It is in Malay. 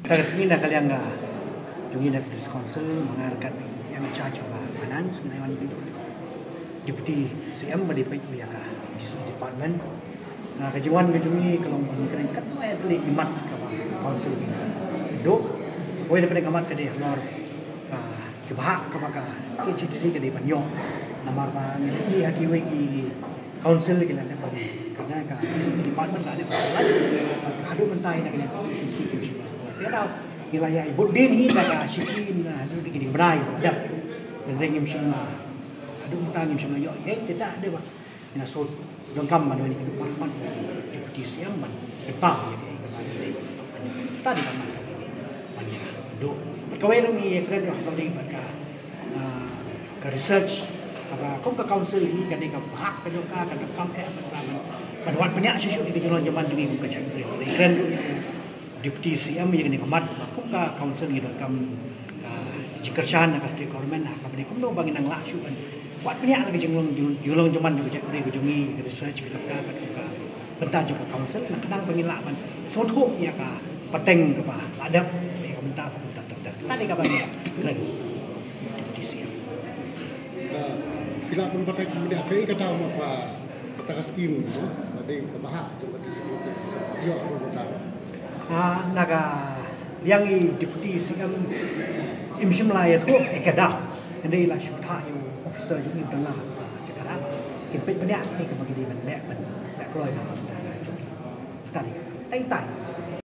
Resmi nak kalian enggak jungi nak Council mengarahkan yang charge of finance menawan itu Deputy CM badi pai ya ka department nah kejuan jungi kalau kalian ketua yang telah kimat ke Council do boleh dapat kimat ke dia lor ke bahak ke maka KCTC ke dia panyo namar pa ni hakiwe ki Council ke lan badi karena ka department ada ada mentai nak kena KCTC ke dia tahu wilayah ibu din hi nak shikin ada di kini berai ada dan ringim semua ada utang yang semua yo tidak ada bah ina so lengkap mana ni department deputy siam man depan ya ke kembali tadi kan banyak do perkawai ni keren kalau di ke research apa kong ke council ni kan di ke hak ke joka kan kam pada banyak susu di jalan zaman demi ke cakap keren Deputy CM yang ni kamat, aku ka council ni dalam jikersan nak state government nak kami kum do bangin ang lasu kan. Buat banyak lagi julung zaman tu cak beri kujungi research kita ka bentar juga council nak kadang bangin lak man. Soto ya ka peteng ke pa adap ni ka bentar tetap. Tadi ka bangin keren. Deputy CM. Bila pun pakai kemudian kai kata apa kata skim tu, tadi kebahak coba disebut. Yo aku betul. Naga yang deputy CM imsim layak tu ekada, ini lah syuta yang officer yang ini benar cakap apa, kita banyak ni kebagi dia banyak keluar nak kita joki, tadi, tai.